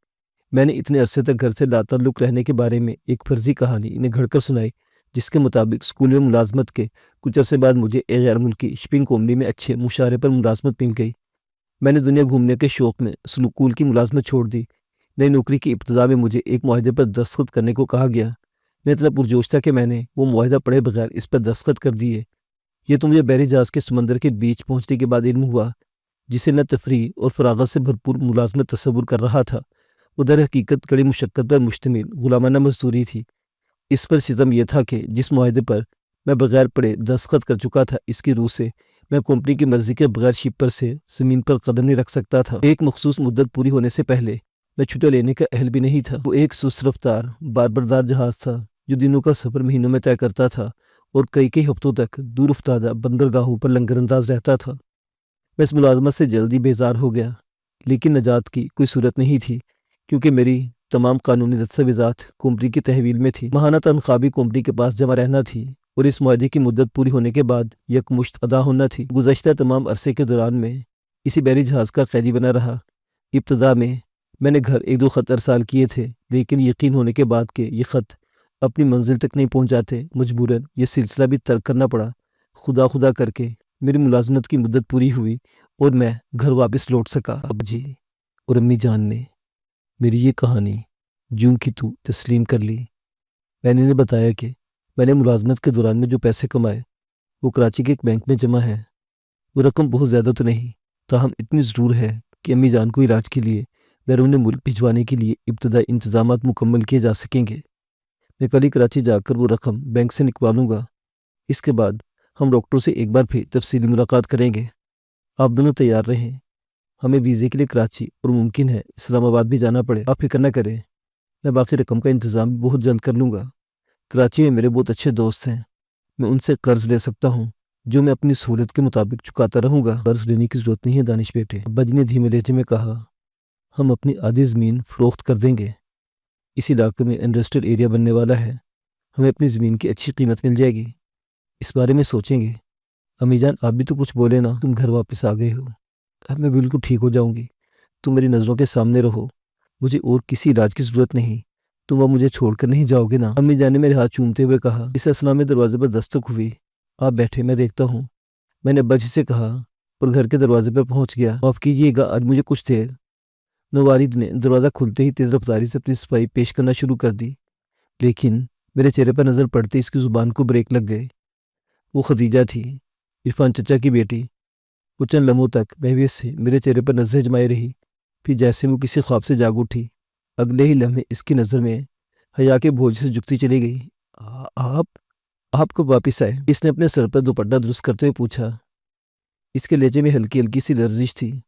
A: میں نے اتنے عرصے تک گھر سے لاتعلق رہنے کے بارے میں ایک فرضی کہانی انہیں گھڑ کر سنائی، جس کے مطابق اسکول میں ملازمت کے کچھ عرصے بعد مجھے ایک غیر ملکی شپنگ کمپنی میں اچھے مشاہرے پر ملازمت مل گئی۔ میں نے دنیا گھومنے کے شوق میں سکول کی ملازمت چھوڑ دی۔ نئی نوکری کی ابتدا میں مجھے ایک معاہدے پر دستخط کرنے کو کہا گیا۔ میں اتنا پرجوش تھا کہ میں نے وہ معاہدہ پڑھے بغیر اس پر دستخط کر دیے۔ یہ تو مجھے بحری جہاز کے سمندر کے بیچ پہنچنے کے بعد علم ہوا، جسے میں تفریح اور فراغت سے بھرپور ملازمت تصور کر رہا تھا۔ وہ در حقیقت کڑی مشقت پر مشتمل غلامانہ مزدوری تھی۔ اس پر ستم یہ تھا کہ جس معاہدے پر میں بغیر پڑھے دستخط کر چکا تھا، اس کی روح سے میں کمپنی کی مرضی کے بغیر شپ پر سے زمین پر قدم نہیں رکھ سکتا تھا۔ ایک مخصوص مدت پوری ہونے سے پہلے میں چھٹیاں لینے کا اہل بھی نہیں تھا۔ وہ ایک سست رفتار باربردار جہاز تھا جو دنوں کا سفر مہینوں میں طے کرتا تھا اور کئی ہفتوں تک دور افتادہ بندرگاہوں پر لنگر انداز رہتا تھا۔ میں اس ملازمت سے جلدی بیزار ہو گیا، لیکن نجات کی کوئی صورت نہیں تھی، کیونکہ میری تمام قانونی دستاویزات کمپنی کی تحویل میں تھی۔ ماہانہ تنخواہ بھی کمپنی کے پاس جمع رہنا تھی اور اس معاہدے کی مدت پوری ہونے کے بعد یکمشت ادا ہونا تھی۔ گزشتہ تمام عرصے کے دوران میں اسی بحری جہاز کا قیدی بنا رہا۔ ابتدا میں نے گھر ایک دو خط ارسال کیے تھے، لیکن یقین ہونے کے بعد کہ یہ خط اپنی منزل تک نہیں پہنچ جاتے، مجبوراً یہ سلسلہ بھی ترک کرنا پڑا۔ خدا کر کے میری ملازمت کی مدت پوری ہوئی اور میں گھر واپس لوٹ سکا۔ اب جی اور امی جان نے میری یہ کہانی جوں کی تو تسلیم کر لی۔ میں نے انہیں بتایا کہ میں نے ملازمت کے دوران میں جو پیسے کمائے وہ کراچی کے ایک بینک میں جمع ہے۔ وہ رقم بہت زیادہ تو نہیں، تاہم اتنی ضرور ہے کہ امی جان کو علاج کے لیے بیرون ملک بھجوانے کے لیے ابتدائی انتظامات مکمل کیے جا سکیں گے۔ میں کل ہی کراچی جا کر وہ رقم بینک سے نکلوا لوں گا۔ اس کے بعد ہم ڈاکٹر سے ایک بار پھر تفصیلی ملاقات کریں گے۔ آپ دونوں تیار رہیں، ہمیں ویزے کے لیے کراچی اور ممکن ہے اسلام آباد بھی جانا پڑے۔ آپ فکر نہ کریں، میں باقی رقم کا انتظام بہت جلد کر لوں گا۔ کراچی میں میرے بہت اچھے دوست ہیں، میں ان سے قرض لے سکتا ہوں جو میں اپنی سہولت کے مطابق چکاتا رہوں گا۔ قرض لینے کی ضرورت نہیں ہے دانش بیٹے، ابا جی نے دھیمے لہجے میں کہا۔ ہم اپنی آدھی زمین فروخت کر دیں گے۔ اس علاقے میں انڈسٹریل ایریا بننے والا ہے، ہمیں اپنی زمین کی اچھی قیمت مل جائے گی۔ اس بارے میں سوچیں گے۔ امی جان آپ بھی تو کچھ بولے نا، تم گھر واپس آ گئے ہو۔ اب میں بالکل ٹھیک ہو جاؤں گی، تم میری نظروں کے سامنے رہو، مجھے اور کسی علاج کی ضرورت نہیں۔ تم اب مجھے چھوڑ کر نہیں جاؤ گے نا؟ امی جان نے میرے ہاتھ چومتے ہوئے کہا۔ اس اثناء میں دروازے پر دستک ہوئی۔ آپ بیٹھے، میں دیکھتا ہوں، میں نے ابا جی سے کہا اور گھر کے دروازے پر پہنچ گیا۔ معاف کیجیے گا، آج مجھے کچھ دیر۔ نوارد نے دروازہ کھلتے ہی تیز رفتاری سے اپنی صفائی پیش کرنا شروع کر دی، لیکن میرے چہرے پر نظر پڑتے اس کی زبان کو بریک لگ گئے۔ وہ خدیجہ تھی، عرفان چچا کی بیٹی۔ وہ چند لمحوں تک محویت سے میرے چہرے پر نظریں جمائے رہی، پھر جیسے وہ کسی خواب سے جاگ اٹھی، اگلے ہی لمحے اس کی نظر میں حیا کے بوجھ سے جھکتی چلی گئی۔ آپ کب واپس آئے؟ اس نے اپنے سر پر دوپٹہ درست کرتے ہوئے پوچھا۔ اس کے لہجے میں ہلکی سی لرزش تھی۔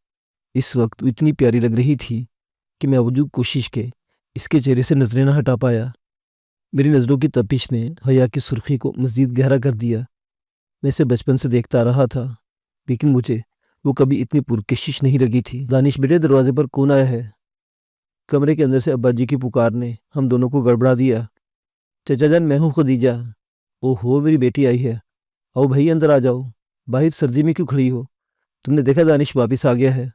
A: اس وقت وہ اتنی پیاری لگ رہی تھی کہ میں باوجود کوشش کے اس کے چہرے سے نظریں نہ ہٹا پایا۔ میری نظروں کی تپش نے حیا کی سرخی کو مزید گہرا کر دیا۔ میں اسے بچپن سے دیکھتا آ رہا تھا، لیکن مجھے وہ کبھی اتنی پرکشش نہیں لگی تھی۔ دانش بیٹے، دروازے پر کون آیا ہے؟ کمرے کے اندر سے ابا جی کی پکار نے ہم دونوں کو گڑبڑا دیا۔ چچا جان، میں ہوں خدیجہ۔ اوہو، میری بیٹی آئی ہے، آؤ بھائی اندر آ جاؤ، باہر سردی میں کیوں کھڑی ہو؟ تم نے دیکھا دانش واپس آ گیا ہے؟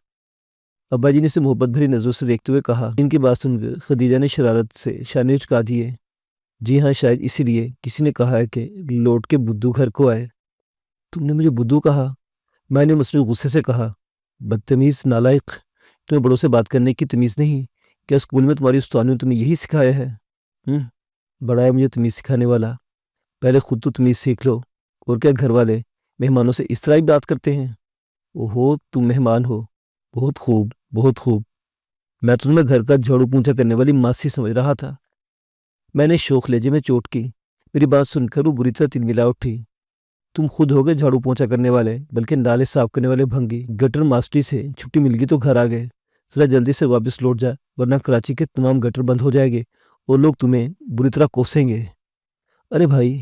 A: ابا جی نے اسے محبت بھری نظروں سے دیکھتے ہوئے کہا۔ ان کی بات سن کر خدیجہ نے شرارت سے شانے اچکا دیے۔ جی ہاں، شاید اسی لیے کسی نے کہا ہے کہ لوٹ کے بدھو گھر کو آئے۔ تم نے مجھے بدھو کہا؟ میں نے مصنوعی غصے سے کہا۔ بدتمیز نالائق، تمہیں بڑوں سے بات کرنے کی تمیز نہیں؟ کیا اسکول میں تمہاری استاد نے تمہیں یہی سکھایا ہے؟ بڑا ہے مجھے تمیز سکھانے والا، پہلے خود تو تمیز سیکھ لو۔ اور کیا گھر والے مہمانوں سے اس طرح ہی بات کرتے ہیں؟ اوہو، تم مہمان ہو، بہت خوب بہت خوب، میں تو تمہیں گھر کا جھاڑو پونچھا کرنے والی ماسی سمجھ رہا تھا۔ میں نے شوخ لہجے میں چوٹ کی۔ میری بات سن کر وہ بری طرح تلملا اٹھی۔ تم خود ہو گئے جھاڑو پونچھا کرنے والے، بلکہ نالے صاف کرنے والے بھنگی۔ گٹر ماسٹری سے چھٹی مل گئی تو گھر آ گئے۔ ذرا جلدی سے واپس لوٹ جا، ورنہ کراچی کے تمام گٹر بند ہو جائیں گے اور لوگ تمہیں بری طرح کوسیں گے۔ ارے بھائی،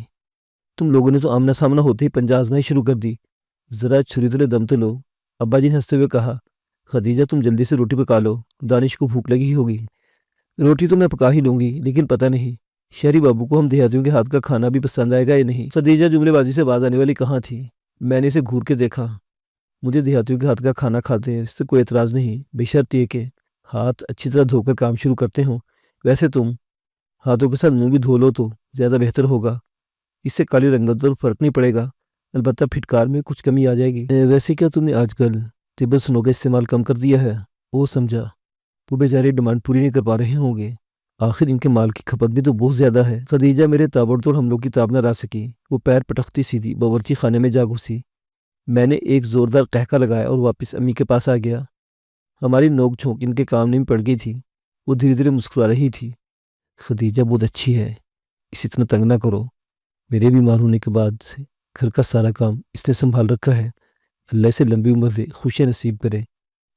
A: تم لوگوں نے تو آمنا سامنا ہوتے ہی پنجہ آزمائی شروع کر دی، ذرا چھری تلے دم تو لو۔ ابا جی نے ہنستے ہوئے کہا، خدیجہ تم جلدی سے روٹی پکا لو، دانش کو بھوک لگی ہوگی۔ روٹی تو میں پکا ہی لوں گی، لیکن پتہ نہیں شہری بابو کو ہم دیہاتیوں کے ہاتھ کا کھانا بھی پسند آئے گا یا نہیں۔ خدیجہ جملے بازی سے باز آنے والی کہاں تھی؟ میں نے اسے گھور کے دیکھا۔ مجھے دیہاتیوں کے ہاتھ کا کھانا کھاتے ہیں اس سے کوئی اعتراض نہیں، بشرط یہ کہ ہاتھ اچھی طرح دھو کر کام شروع کرتے ہوں۔ ویسے تم ہاتھوں کے ساتھ منہ بھی دھو لو تو زیادہ بہتر ہوگا، اس سے کالی رنگت پر فرق نہیں پڑے گا، البتہ پھٹکار میں کچھ کمی آ جائے گی۔ ویسے کیا تم نے آج کل طب سنو کا استعمال کم کر دیا ہے؟ وہ سمجھا، وہ بیچارے ڈیمانڈ پوری نہیں کر پا رہے ہوں گے، آخر ان کے مال کی کھپت بھی تو بہت زیادہ ہے۔ خدیجہ میرے تابڑ توڑ حملوں کی تاب نہ لا سکی، وہ پیر پٹکتی سیدھی باورچی خانے میں جا گھسی۔ میں نے ایک زوردار قہقہ لگایا اور واپس امی کے پاس آ گیا۔ ہماری نوک جھونک ان کے کام میں پڑ گئی تھی، وہ دھیرے دھیرے مسکرا رہی تھی۔ خدیجہ بہت اچھی ہے، اس اتنا تنگ نہ کرو، میرے بیمار ہونے کے بعد سے گھر کا سارا کام اس نے سنبھال رکھا ہے، اللہ سے لمبی عمر دے، خوشیاں نصیب کرے،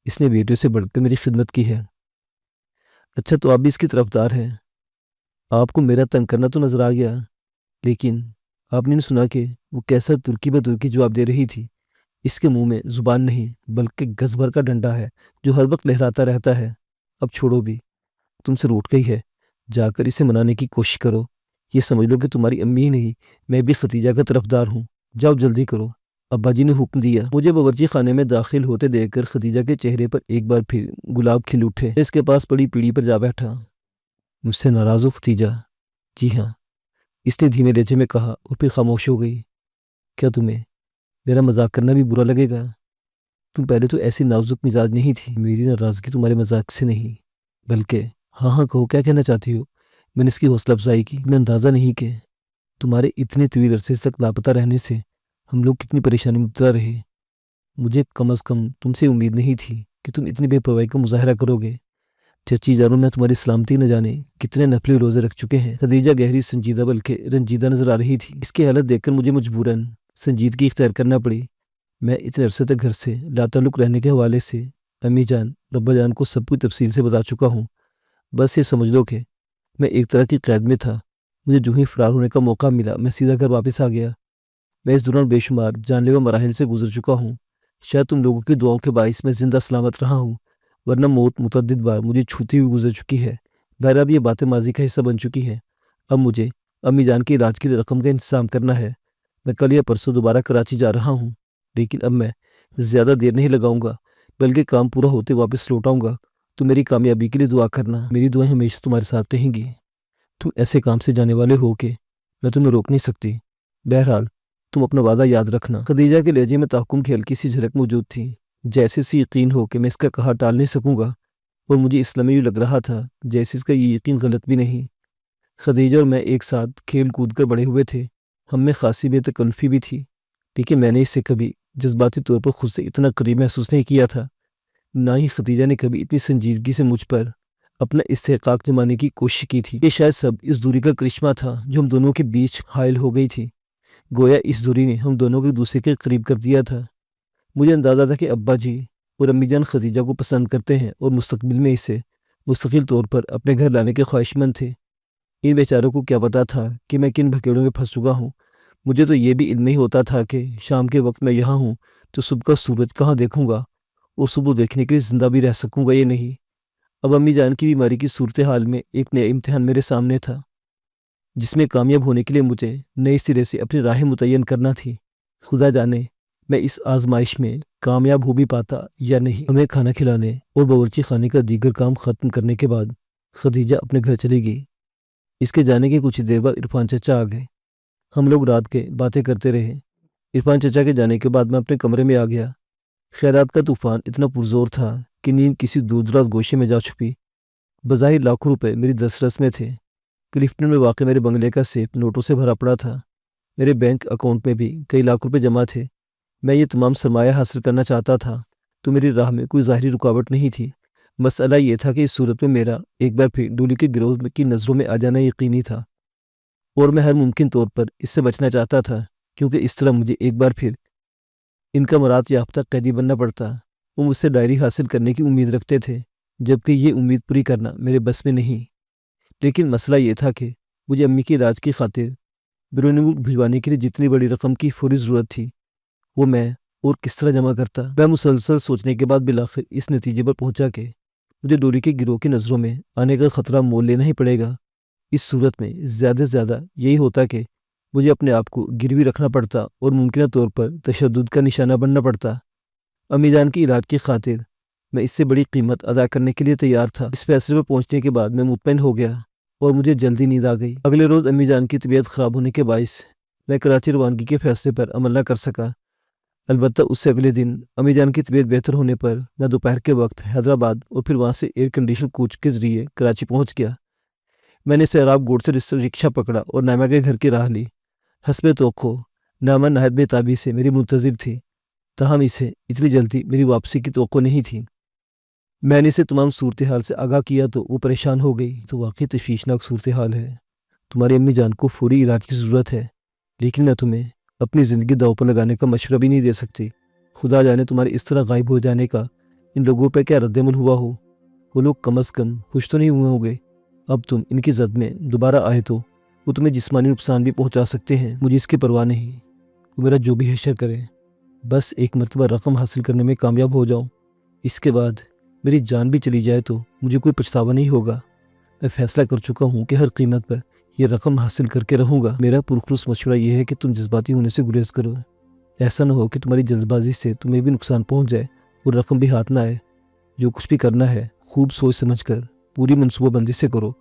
A: اس نے بیٹے سے بڑھ کر میری خدمت کی ہے۔ اچھا تو آپ بھی اس کی طرفدار ہیں؟ آپ کو میرا تنگ کرنا تو نظر آ گیا، لیکن آپ نے سنا کہ وہ کیسا ترکی بہ ترکی جواب دے رہی تھی؟ اس کے منہ میں زبان نہیں بلکہ گز بھر کا ڈنڈا ہے جو ہر وقت لہراتا رہتا ہے۔ اب چھوڑو بھی، تم سے روٹ گئی ہے، جا کر اسے منانے کی کوشش کرو، یہ سمجھ لو کہ تمہاری امی ہی نہیں میں بھی خدیجہ کا طرفدار ہوں، جاؤ جلدی کرو۔ ابا جی نے حکم دیا۔ مجھے باورچی خانے میں داخل ہوتے دیکھ کر خدیجہ کے چہرے پر ایک بار پھر گلاب کھل اٹھے۔ اس کے پاس پڑی پیڑھی پر جا بیٹھا۔ مجھ سے ناراض ہو خدیجہ؟ جی ہاں، اس نے دھیمے لہجے میں کہا اور پھر خاموش ہو گئی۔ کیا تمہیں میرا مذاق کرنا بھی برا لگے گا؟ تم پہلے تو ایسی نازک مزاج نہیں تھی۔ میری ناراضگی تمہارے مذاق سے نہیں، بلکہ ہاں ہاں کہو، کیا کہنا چاہتی ہو؟ میں نے اس کی حوصلہ افزائی کی۔ میں اندازہ نہیں کہ تمہارے اتنے طویل عرصے تک لاپتہ رہنے سے ہم لوگ کتنی پریشانی میں مبتلا رہے۔ مجھے کم از کم تم سے امید نہیں تھی کہ تم اتنی بے پرواہی کا مظاہرہ کرو گے۔ چچی جانو میں تمہاری سلامتی نہ جانے کتنے نفلی روزے رکھ چکے ہیں۔ خدیجہ گہری سنجیدہ بلکہ رنجیدہ نظر آ رہی تھی۔ اس کی حالت دیکھ کر مجھے مجبوراً سنجیدگی اختیار کرنا پڑی۔ میں اتنے عرصے تک گھر سے لاتعلق رہنے کے حوالے سے امی جان ربا جان کو سب کچھ تفصیل سے بتا چکا ہوں۔ بس یہ سمجھ لو کہ میں ایک طرح کی قید میں تھا۔ مجھے جو ہی فرار ہونے کا موقع ملا میں سیدھا گھر واپس آ گیا۔ میں اس دوران بے شمار جان لیوا مراحل سے گزر چکا ہوں۔ شاید تم لوگوں کی دعاؤں کے باعث میں زندہ سلامت رہا ہوں، ورنہ موت متعدد بار مجھے چھوتی ہوئی گزر چکی ہے۔ بہرحال یہ باتیں ماضی کا حصہ بن چکی ہیں۔ اب مجھے امی جان کے علاج کی رقم کا انتظام کرنا ہے۔ میں کل یا پرسوں دوبارہ کراچی جا رہا ہوں، لیکن اب میں زیادہ دیر نہیں لگاؤں گا، بلکہ کام پورا ہوتے واپس لوٹ آؤں گا۔ تو میری کامیابی کے لیے دعا کرنا، میری دعائیں ہمیشہ تمہارے ساتھ رہیں گی۔ تم ایسے کام سے جانے والے ہو کہ میں تمہیں روک نہیں سکتی۔ بہرحال تم اپنا وعدہ یاد رکھنا۔ خدیجہ کے لہجے میں تحکم کی ہلکی سی جھلک موجود تھی، جیسے سے یقین ہو کہ میں اس کا کہا ٹال نہیں سکوں گا، اور مجھے اس لمحے یوں لگ رہا تھا جیسے اس کا یہ یقین غلط بھی نہیں۔ خدیجہ اور میں ایک ساتھ کھیل کود کر بڑے ہوئے تھے، ہم میں خاصی بے تکلفی بھی تھی، لیکن میں نے اسے کبھی جذباتی طور پر خود سے اتنا قریب محسوس نہیں کیا تھا۔ نہ ہی خدیجہ نے کبھی اتنی سنجیدگی سے مجھ پر اپنا استحقاق جمانے کی کوشش کی تھی۔ یہ شاید سب اس دوری کا کرشمہ تھا جو ہم دونوں کے بیچ حائل ہو گئی تھی۔ گویا اس دوری نے ہم دونوں کو ایک دوسرے کے قریب کر دیا تھا۔ مجھے اندازہ تھا کہ ابا جی اور امی جان خدیجہ کو پسند کرتے ہیں اور مستقبل میں اسے مستقل طور پر اپنے گھر لانے کے خواہش مند تھے۔ ان بیچاروں کو کیا پتا تھا کہ میں کن بھکیڑوں میں پھنس چکا ہوں۔ مجھے تو یہ بھی علم نہیں ہوتا تھا کہ شام کے وقت میں یہاں ہوں تو صبح کا سورج کہاں دیکھوں گا، اور صبح دیکھنے کے لیے زندہ بھی رہ سکوں گا یہ نہیں۔ اب امی جان کی بیماری کی صورتحال میں ایک نیا امتحان میرے سامنے تھا، جس میں کامیاب ہونے کے لیے مجھے نئے سرے سے اپنی راہیں متعین کرنا تھی۔ خدا جانے میں اس آزمائش میں کامیاب ہو بھی پاتا یا نہیں۔ ہمیں کھانا کھلانے اور باورچی خانے کا دیگر کام ختم کرنے کے بعد خدیجہ اپنے گھر چلی گئی۔ اس کے جانے کے کچھ ہی دیر بعد عرفان چچا آ گئے۔ ہم لوگ رات کے باتیں کرتے رہے۔ عرفان چچا کے جانے کے بعد میں اپنے کمرے میں آ گیا۔ خیرات کا طوفان اتنا پرزور تھا کہ نیند کسی دور دراز گوشے میں جا چھپی۔ بظاہر لاکھوں روپے میری دسترس میں تھے۔ کلفٹن میں واقع میرے بنگلے کا سیف نوٹوں سے بھرا پڑا تھا۔ میرے بینک اکاؤنٹ میں بھی کئی لاکھ روپے جمع تھے۔ میں یہ تمام سرمایہ حاصل کرنا چاہتا تھا تو میری راہ میں کوئی ظاہری رکاوٹ نہیں تھی۔ مسئلہ یہ تھا کہ اس صورت میں میرا ایک بار پھر ڈولی کے گروہ کی نظروں میں آ جانا یقینی تھا، اور میں ہر ممکن طور پر اس سے بچنا چاہتا تھا، کیونکہ اس طرح مجھے ایک بار پھر ان کا مراد یافتہ قیدی بننا پڑتا۔ وہ مجھ سے ڈائری حاصل کرنے کی امید رکھتے تھے، جبکہ یہ امید پوری کرنا میرے بس میں نہیں۔ لیکن مسئلہ یہ تھا کہ مجھے امی کے علاج کی خاطر بیرون ملک بھجوانے کے لیے جتنی بڑی رقم کی فوری ضرورت تھی، وہ میں اور کس طرح جمع کرتا۔ میں مسلسل سوچنے کے بعد بالآخر اس نتیجے پر پہنچا کہ مجھے ڈولی کے گروہ کی نظروں میں آنے کا خطرہ مول لینا ہی پڑے گا۔ اس صورت میں زیادہ سے زیادہ یہی ہوتا کہ مجھے اپنے آپ کو گروی رکھنا پڑتا اور ممکنہ طور پر تشدد کا نشانہ بننا پڑتا۔ امی جان کی علاج کی خاطر میں اس سے بڑی قیمت ادا کرنے کے لیے تیار تھا۔ اس فیصلے پر پہنچنے کے بعد میں مطمئن ہو گیا اور مجھے جلدی نیند آ گئی۔ اگلے روز امی جان کی طبیعت خراب ہونے کے باعث میں کراچی روانگی کے فیصلے پر عمل نہ کر سکا۔ البتہ اس سے اگلے دن امی جان کی طبیعت بہتر ہونے پر میں دوپہر کے وقت حیدرآباد اور پھر وہاں سے ایئر کنڈیشن کوچ کے ذریعے کراچی پہنچ گیا۔ میں نے سیراب گوڑ سے رکشہ پکڑا اور نائمہ کے گھر کی راہ لی۔ حسب توقع نائمہ نہایت بے تابی سے میری منتظر تھی، تاہم اسے اتنی جلدی میری واپسی کی توقع نہیں تھی۔ میں نے اسے تمام صورتحال سے آگاہ کیا تو وہ پریشان ہو گئی۔ تو واقعی تشویشناک صورتحال ہے، تمہاری امی جان کو فوری علاج کی ضرورت ہے، لیکن میں تمہیں اپنی زندگی داؤ پر لگانے کا مشورہ بھی نہیں دے سکتی۔ خدا جانے تمہارے اس طرح غائب ہو جانے کا ان لوگوں پہ کیا رد عمل ہوا ہو۔ وہ لوگ کم از کم خوش تو نہیں ہوئے ہوں گے۔ اب تم ان کی زد میں دوبارہ آئے تو وہ تمہیں جسمانی نقصان بھی پہنچا سکتے ہیں۔ مجھے اس کی پرواہ نہیں، وہ میرا جو بھی حشر کرے، بس ایک مرتبہ رقم حاصل کرنے میں کامیاب ہو جاؤں۔ اس کے بعد میری جان بھی چلی جائے تو مجھے کوئی پچھتاوا نہیں ہوگا۔ میں فیصلہ کر چکا ہوں کہ ہر قیمت پر یہ رقم حاصل کر کے رہوں گا۔ میرا پرخلوص مشورہ یہ ہے کہ تم جذباتی ہونے سے گریز کرو۔ ایسا نہ ہو کہ تمہاری جلد بازی سے تمہیں بھی نقصان پہنچ جائے اور رقم بھی ہاتھ نہ آئے۔ جو کچھ بھی کرنا ہے خوب سوچ سمجھ کر پوری منصوبہ بندی سے کرو۔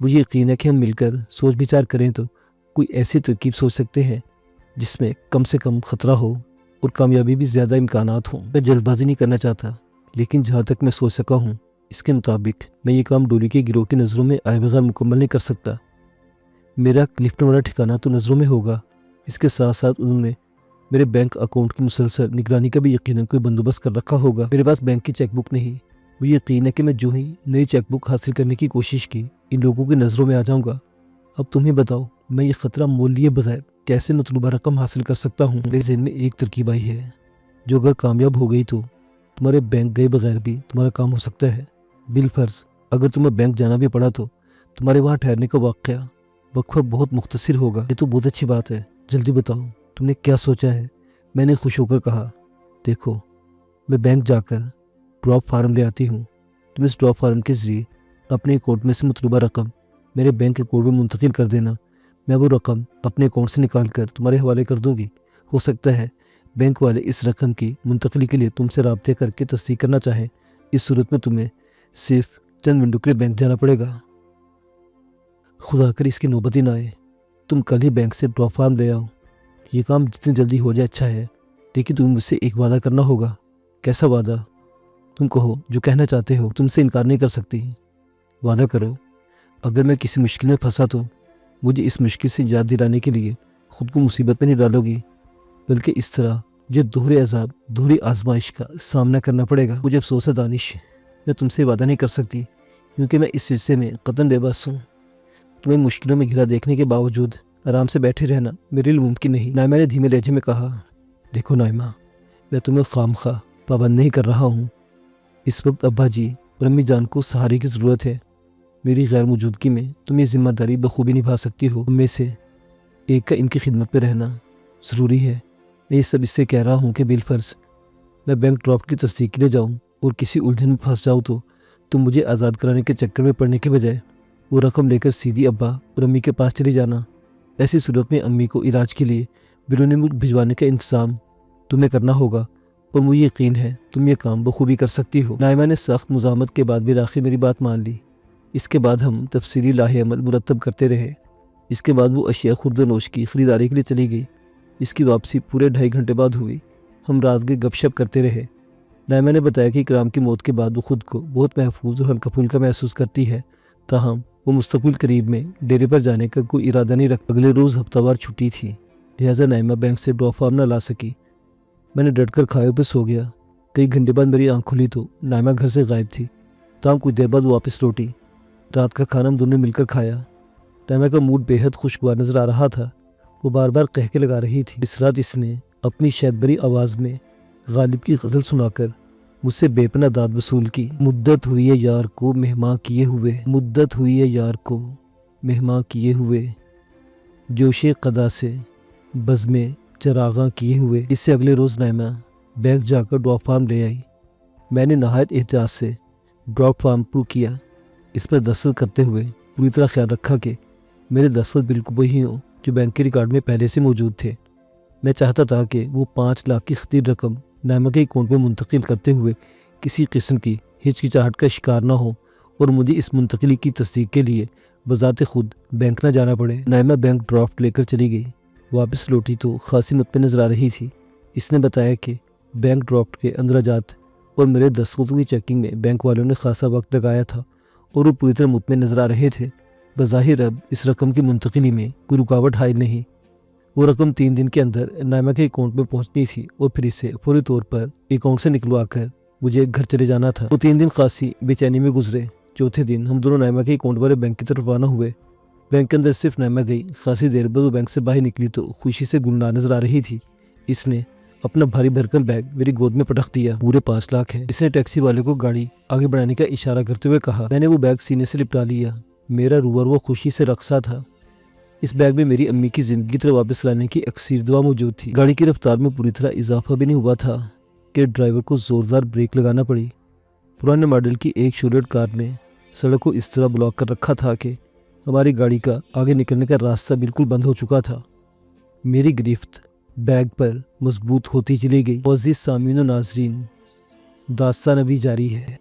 A: مجھے یقین ہے کہ ہم مل کر سوچ بچار کریں تو کوئی ایسی ترکیب سوچ سکتے ہیں جس میں کم سے کم خطرہ ہو اور کامیابی بھی زیادہ امکانات ہوں۔ میں جلد بازی نہیں کرنا چاہتا، لیکن جہاں تک میں سوچ سکا ہوں اس کے مطابق میں یہ کام ڈولی کے گروہ کی نظروں میں آئے بغیر مکمل نہیں کر سکتا۔ میرا کلفٹن والا ٹھکانہ تو نظروں میں ہوگا، اس کے ساتھ ساتھ انہوں نے میرے بینک اکاؤنٹ کی مسلسل نگرانی کا بھی یقیناً کوئی بندوبست کر رکھا ہوگا۔ میرے پاس بینک کی چیک بک نہیں، مجھے یقین ہے کہ میں جو ہی نئی چیک بک حاصل کرنے کی کوشش کی ان لوگوں کی نظروں میں آ جاؤں گا۔ اب تمہیں بتاؤ میں یہ خطرہ مول لیے بغیر کیسے مطلوبہ رقم حاصل کر سکتا ہوں۔ میرے ذہن میں ایک ترکیب آئی ہے جو اگر کامیاب ہو گئی تو تمہارے بینک گئے بغیر بھی تمہارا کام ہو سکتا ہے۔ بالفرض اگر تمہیں بینک جانا بھی پڑا تو تمہارے وہاں ٹھہرنے کا وقفہ بہت مختصر ہوگا۔ یہ تو بہت اچھی بات ہے، جلدی بتاؤ تم نے کیا سوچا ہے؟ میں نے خوش ہو کر کہا، دیکھو میں بینک جا کر ڈراپ فارم لے آتی ہوں، تم اس ڈراپ فارم کے ذریعے اپنے اکاؤنٹ میں سے مطلوبہ رقم میرے بینک اکاؤنٹ میں منتقل کر دینا۔ میں وہ رقم اپنے اکاؤنٹ سے نکال کر تمہارے حوالے کر دوں گی۔ ہو سکتا ہے بینک والے اس رقم کی منتقلی کے لیے تم سے رابطے کر کے تصدیق کرنا چاہیں۔ اس صورت میں تمہیں صرف چند منٹوں کے لیے بینک جانا پڑے گا۔ خدا کر اس کی نوبت ہی نہ آئے، تم کل ہی بینک سے ڈراپ فارم لے آؤ۔ یہ کام جتنی جلدی ہو جائے اچھا ہے، لیکن تمہیں مجھ سے ایک وعدہ کرنا ہوگا۔ کیسا وعدہ؟ تم کہو جو کہنا چاہتے ہو، تم سے انکار نہیں کر سکتی۔ وعدہ کرو اگر میں کسی مشکل میں پھنسا تو مجھے اس مشکل سے یاد دلانے کے لیے خود کو مصیبت میں نہیں ڈالو گی، بلکہ اس طرح مجھے دوہرے عذاب دوہری آزمائش کا سامنا کرنا پڑے گا۔ مجھے افسوس ہے دانش، میں تم سے وعدہ نہیں کر سکتی کیونکہ میں اس سلسلے میں قطعاً بے بس ہوں۔ تمہیں مشکلوں میں گھرا دیکھنے کے باوجود آرام سے بیٹھے رہنا میرے لیے ممکن نہیں۔ نائمہ نے دھیمے لہجے میں کہا، دیکھو نائمہ، میں تمہیں خواہ پابند نہیں کر رہا ہوں۔ اس وقت ابا جی اور امی جان کو سہارے کی ضرورت ہے۔ میری غیر موجودگی میں تم یہ ذمہ داری بخوبی نبھا سکتی ہو۔ میں سے ایک کا ان کی خدمت میں رہنا ضروری ہے۔ میں یہ سب اس سے کہہ رہا ہوں کہ بالفرض میں بینک ڈراپ کی تصدیق کے لیے جاؤں اور کسی الجھن میں پھنس جاؤں تو تم مجھے آزاد کرانے کے چکر میں پڑنے کے بجائے وہ رقم لے کر سیدھی ابا اور امی کے پاس چلی جانا۔ ایسی صورت میں امی کو علاج کے لیے بیرون ملک بھجوانے کا انتظام تمہیں کرنا ہوگا، اور مجھے یقین ہے تم یہ کام بخوبی کر سکتی ہو۔ نائمہ نے سخت مزاحمت کے بعد بالآخر میری بات مان لی۔ اس کے بعد ہم تفصیلی لاہ عمل مرتب کرتے رہے۔ اس کے بعد وہ اشیاء خرد و نوش کی خریداری کے لیے چلی گئی۔ اس کی واپسی پورے 2.5 گھنٹے بعد ہوئی۔ ہم رات کے گپ شپ کرتے رہے۔ نائمہ نے بتایا کہ اکرام کی موت کے بعد وہ خود کو بہت محفوظ اور ہلکا پھلکا محسوس کرتی ہے، تاہم وہ مستقبل قریب میں ڈیرے پر جانے کا کوئی ارادہ نہیں رکھتا۔ اگلے روز ہفتہ وار چھٹی تھی، لہٰذا نائمہ بینک سے ڈراپ فارم نہ لا سکی۔ میں نے ڈٹ کر کھائے پہ سو گیا۔ کئی گھنٹے بعد میری آنکھ کھلی تو نائمہ گھر سے غائب تھی، تاہم کچھ دیر بعد واپس لوٹی۔ رات کا کھانا ہم دونوں نے مل کر کھایا۔ نائمہ کا موڈ بے حد خوشگوار نظر آ رہا تھا۔ وہ بار بار قہقہ لگا رہی تھی۔ اس رات اس نے اپنی شہد بھری آواز میں غالب کی غزل سنا کر مجھ سے بے پناہ داد وصول کی۔ مدت ہوئی ہے یار کو مہماں کیے ہوئے، مدت ہوئی ہے یار کو مہماں کیے ہوئے، جوش قدا سے بزم چراغاں کیے ہوئے۔ اس سے اگلے روز نائمہ بینک جا کر ڈراپ فارم لے آئی۔ میں نے نہایت احتیاط سے ڈراپ فارم پر کیا، اس پر دستخط کرتے ہوئے پوری طرح خیال رکھا کہ میرے دستخط بالکل وہی ہوں جو بینک کے ریکارڈ میں پہلے سے موجود تھے۔ میں چاہتا تھا کہ وہ 5 لاکھ کی خطیر رقم نائمہ کے اکاؤنٹ میں منتقل کرتے ہوئے کسی قسم کی ہچکچاہٹ کا شکار نہ ہو اور مجھے اس منتقلی کی تصدیق کے لیے بذات خود بینک نہ جانا پڑے۔ نائمہ بینک ڈرافٹ لے کر چلی گئی۔ واپس لوٹی تو خاصی مطمئن نظر آ رہی تھی۔ اس نے بتایا کہ بینک ڈرافٹ کے اندراجات اور میرے دستخطوں کی چیکنگ میں بینک والوں نے خاصا وقت لگایا تھا اور وہ پوری طرح مطمئن نظر آ رہے تھے۔ بظاہر اب اس رقم کی منتقلی میں کوئی رکاوٹ حائل نہیں۔ وہ رقم 3 دن کے اندر نائمہ کے اکاؤنٹ میں پہنچنی تھی اور پھر اسے فوری طور پر اکاؤنٹ سے نکلوا کر مجھے گھر چلے جانا تھا۔ وہ 3 دن خاصی بے چینی میں گزرے۔ چوتھے دن ہم دونوں نائمہ کے اکاؤنٹ والے بینک کی طرف روانہ ہوئے۔ بینک کے اندر صرف نائمہ گئی۔ خاصی دیر بعد وہ بینک سے باہر نکلی تو خوشی سے گلنار نظر آ رہی تھی۔ اس نے اپنا بھاری بھرکم بیگ میری گود میں پٹخ دیا۔ پورے 5 لاکھ ہیں۔ اس نے ٹیکسی والے کو گاڑی آگے بڑھانے کا اشارہ کرتے ہوئے کہا۔ میں نے وہ بیگ سینے سے لپٹا لیا۔ میرا روح وہ خوشی سے رقصا تھا۔ اس بیگ میں میری امی کی زندگی طرح واپس لانے کی اکثیر دعا موجود تھی۔ گاڑی کی رفتار میں پوری طرح اضافہ بھی نہیں ہوا تھا کہ ڈرائیور کو زوردار بریک لگانا پڑی۔ پرانے ماڈل کی ایک شولڈ کار نے سڑک کو اس طرح بلاک کر رکھا تھا کہ ہماری گاڑی کا آگے نکلنے کا راستہ بالکل بند ہو چکا تھا۔ میری گرفت بیگ پر مضبوط ہوتی چلی گئی۔ معزز سامعین و ناظرین، داستان ابھی جاری ہے۔